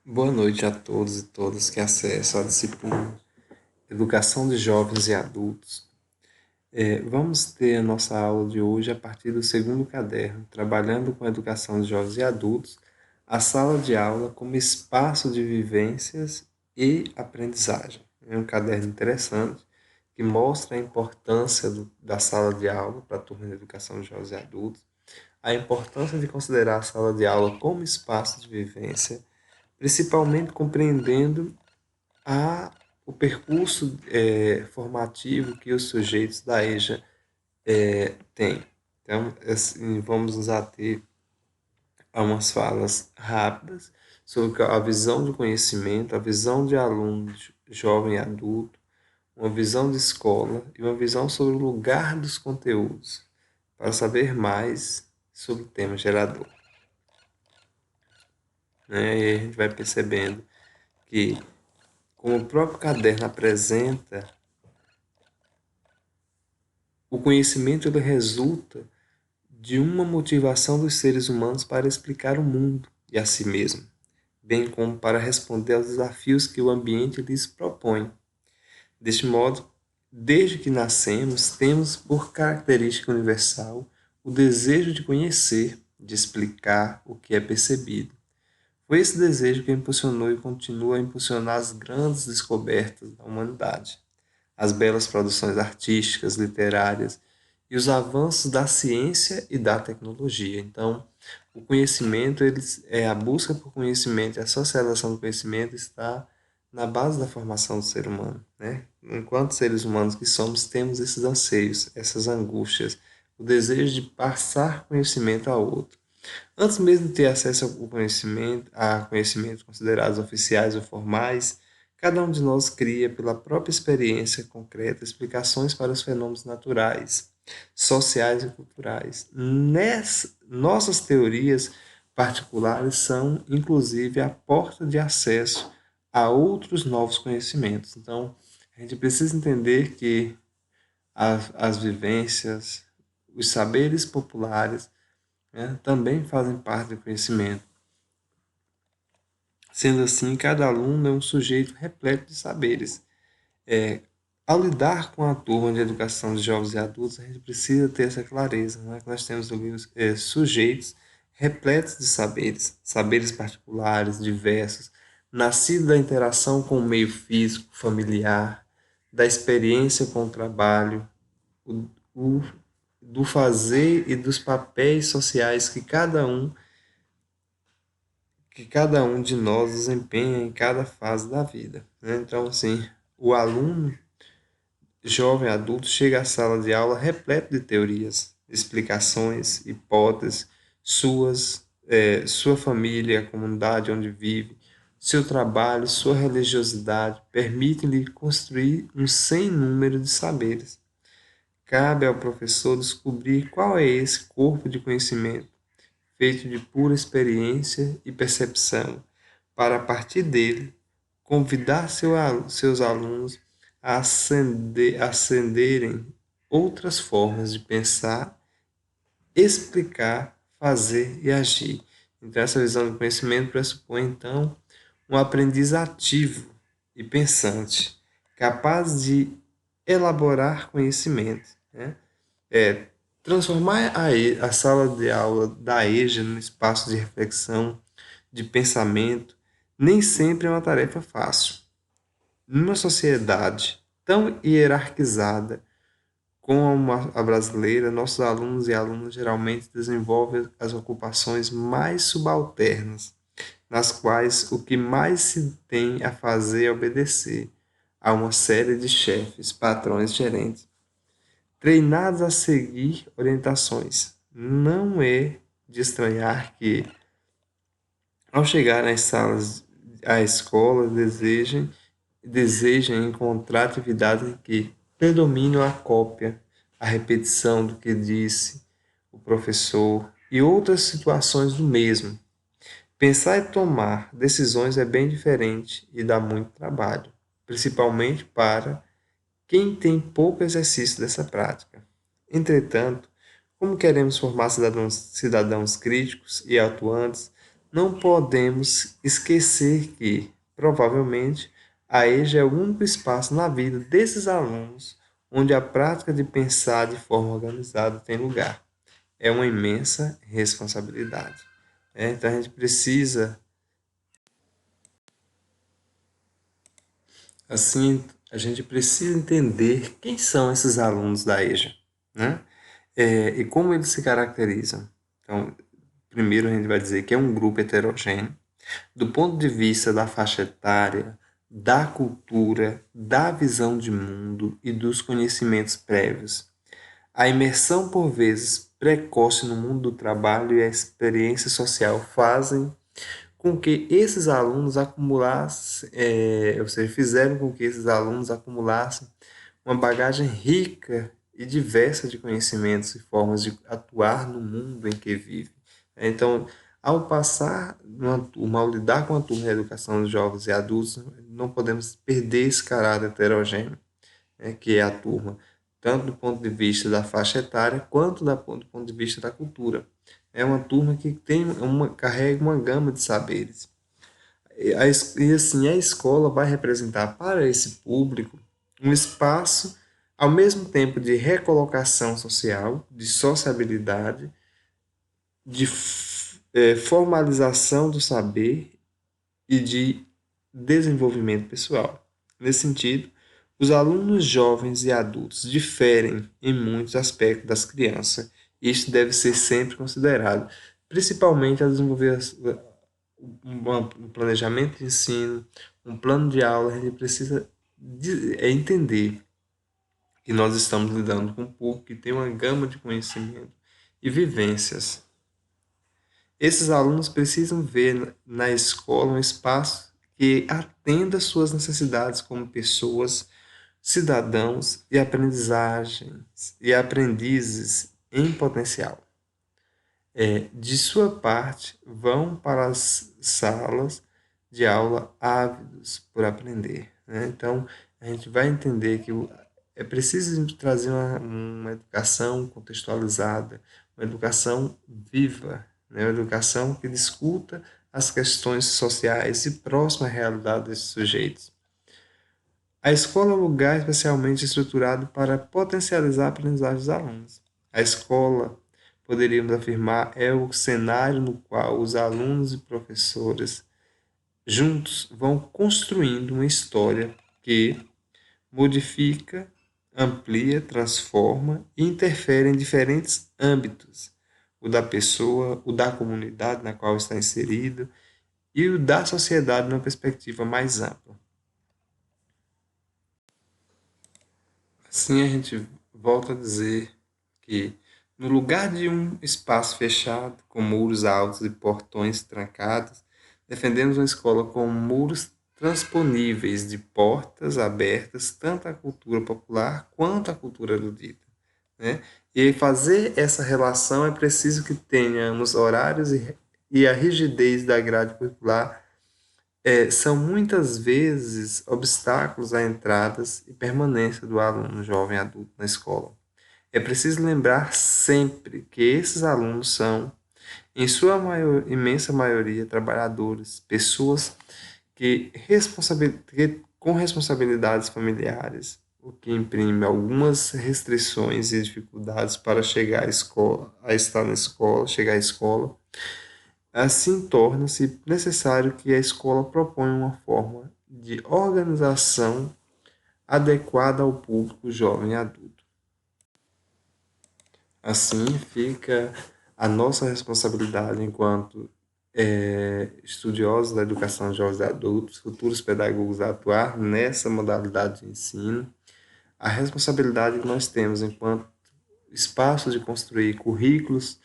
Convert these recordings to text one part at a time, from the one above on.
Boa noite a todos e todas que acessam a disciplina Educação de Jovens e Adultos. Vamos ter a nossa aula de hoje a partir do segundo caderno, trabalhando com a educação de jovens e adultos, a sala de aula como espaço de vivências e aprendizagem. É um caderno interessante que mostra a importância da sala de aula para a turma de educação de jovens e adultos, a importância de considerar a sala de aula como espaço de vivência, principalmente compreendendo o percurso formativo que os sujeitos da EJA têm. Então, assim, vamos nos ater a umas falas rápidas sobre a visão de conhecimento, a visão de aluno, jovem e adulto, uma visão de escola e uma visão sobre o lugar dos conteúdos, para saber mais sobre o tema gerador. Né? E a gente vai percebendo que, como o próprio caderno apresenta, o conhecimento ele resulta de uma motivação dos seres humanos para explicar o mundo e a si mesmo, bem como para responder aos desafios que o ambiente lhes propõe. Deste modo, desde que nascemos, temos por característica universal o desejo de conhecer, de explicar o que é percebido. Foi esse desejo que impulsionou e continua a impulsionar as grandes descobertas da humanidade, as belas produções artísticas, literárias e os avanços da ciência e da tecnologia. Então, o conhecimento, a busca por conhecimento e a socialização do conhecimento está na base da formação do ser humano, né? Enquanto seres humanos que somos, temos esses anseios, essas angústias, o desejo de passar conhecimento a outro. Antes mesmo de ter acesso ao conhecimento, a conhecimentos considerados oficiais ou formais, cada um de nós cria, pela própria experiência concreta, explicações para os fenômenos naturais, sociais e culturais. Nossas teorias particulares são, inclusive, a porta de acesso a outros novos conhecimentos. Então, a gente precisa entender que as vivências, os saberes populares, né, também fazem parte do conhecimento. Sendo assim, cada aluno é um sujeito repleto de saberes. É, Ao lidar com a turma de educação de jovens e adultos, a gente precisa ter essa clareza, né? Que nós temos ali sujeitos repletos de saberes, saberes particulares, diversos, nascidos da interação com o meio físico, familiar, da experiência com o trabalho, o, o, do fazer e dos papéis sociais que cada um de nós desempenha em cada fase da vida, né? Então, assim, o aluno, jovem adulto, chega à sala de aula repleto de teorias, explicações, hipóteses, sua família, a comunidade onde vive, seu trabalho, sua religiosidade, permitem-lhe construir um sem número de saberes. Cabe ao professor descobrir qual é esse corpo de conhecimento feito de pura experiência e percepção, para, a partir dele, convidar seus alunos a acenderem outras formas de pensar, explicar, fazer e agir. Então, essa visão do conhecimento pressupõe, então, um aprendiz ativo e pensante, capaz de elaborar conhecimento, né? É, Transformar a sala de aula da EJA num espaço de reflexão, de pensamento, nem sempre é uma tarefa fácil. Numa sociedade tão hierarquizada como a brasileira, nossos alunos e alunas geralmente desenvolvem as ocupações mais subalternas, nas quais o que mais se tem a fazer é obedecer a uma série de chefes, patrões, gerentes treinados a seguir orientações. Não é de estranhar que, ao chegar nas salas à escola, desejem encontrar atividades em que predominam a cópia, a repetição do que disse o professor e outras situações do mesmo. Pensar e tomar decisões é bem diferente e dá muito trabalho, principalmente para quem tem pouco exercício dessa prática. Entretanto, como queremos formar cidadãos críticos e atuantes, Não podemos esquecer que, provavelmente, a EJA é o único espaço na vida desses alunos onde a prática de pensar de forma organizada tem lugar. É uma imensa responsabilidade. Então a gente precisa, assim, a gente precisa entender quem são esses alunos da EJA, né? E como eles se caracterizam. Então, primeiro a gente vai dizer que é um grupo heterogêneo, do ponto de vista da faixa etária, da cultura, da visão de mundo e dos conhecimentos prévios. A imersão, por vezes, precoce no mundo do trabalho e a experiência social fazem com que esses alunos acumulassem, ou seja, fizeram com que esses alunos acumulassem uma bagagem rica e diversa de conhecimentos e formas de atuar no mundo em que vive. Então, ao passar numa turma, ao lidar com a turma de educação de jovens e adultos, não podemos perder esse caráter heterogêneo, né, que é a turma, tanto do ponto de vista da faixa etária, quanto do ponto de vista da cultura. É uma turma que carrega uma gama de saberes. E assim, a escola vai representar para esse público um espaço, ao mesmo tempo, de recolocação social, de sociabilidade, de formalização do saber e de desenvolvimento pessoal. Nesse sentido, os alunos jovens e adultos diferem em muitos aspectos das crianças. Isso deve ser sempre considerado, principalmente ao desenvolver um planejamento de ensino, um plano de aula. A gente precisa entender que nós estamos lidando com um público que tem uma gama de conhecimento e vivências. Esses alunos precisam ver na escola um espaço que atenda às suas necessidades como pessoas, cidadãos e aprendizagens e aprendizes em potencial. De sua parte, vão para as salas de aula ávidos por aprender, né? Então, a gente vai entender que é preciso trazer uma educação contextualizada, uma educação viva, né? Uma educação que discuta as questões sociais e próxima à realidade desses sujeitos. A escola é um lugar especialmente estruturado para potencializar a aprendizagem dos alunos. A escola, poderíamos afirmar, é o cenário no qual os alunos e professores juntos vão construindo uma história que modifica, amplia, transforma e interfere em diferentes âmbitos: o da pessoa, o da comunidade na qual está inserido e o da sociedade numa perspectiva mais ampla. Assim a gente volta a dizer que, no lugar de um espaço fechado, com muros altos e portões trancados, defendemos uma escola com muros transponíveis de portas abertas tanto à cultura popular quanto à cultura erudita, né? E fazer essa relação é preciso que tenhamos horários e a rigidez da grade curricular são muitas vezes obstáculos à entradas e permanência do aluno jovem adulto na escola. É preciso lembrar sempre que esses alunos são, em sua imensa maioria, trabalhadores, pessoas com responsabilidades familiares, o que imprime algumas restrições e dificuldades para chegar à escola, a estar na escola, chegar à escola. Assim, torna-se necessário que a escola proponha uma forma de organização adequada ao público jovem e adulto. Assim, fica a nossa responsabilidade enquanto estudiosos da educação de jovens e adultos, futuros pedagogos, a atuar nessa modalidade de ensino, a responsabilidade que nós temos enquanto espaço de construir currículos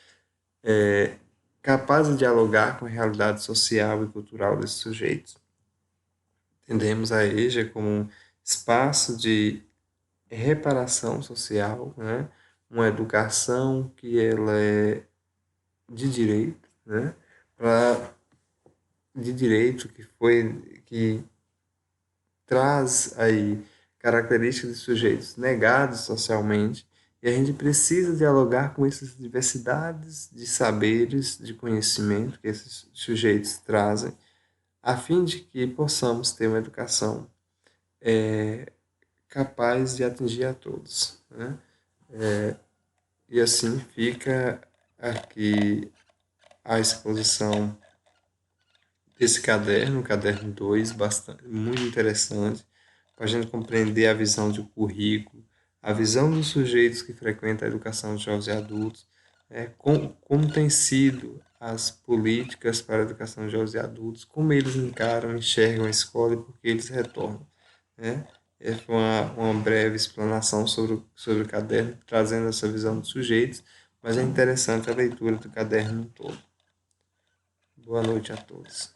capazes de dialogar com a realidade social e cultural desses sujeitos. Entendemos a EJA como um espaço de reparação social, né? Uma educação que ela é de direito, né? De direito que traz aí características de sujeitos negados socialmente E a gente precisa dialogar com essas diversidades de saberes, de conhecimento que esses sujeitos trazem, a fim de que possamos ter uma educação capaz de atingir a todos, né? E assim fica aqui a exposição desse caderno, o caderno 2 bastante, muito interessante, para a gente compreender a visão de currículo, a visão dos sujeitos que frequentam a educação de jovens e adultos, como tem sido as políticas para a educação de jovens e adultos, como eles encaram, enxergam a escola e por que eles retornam. Né? Essa foi uma breve explanação sobre o caderno, trazendo essa visão dos sujeitos, mas é interessante a leitura do caderno todo. Boa noite a todos.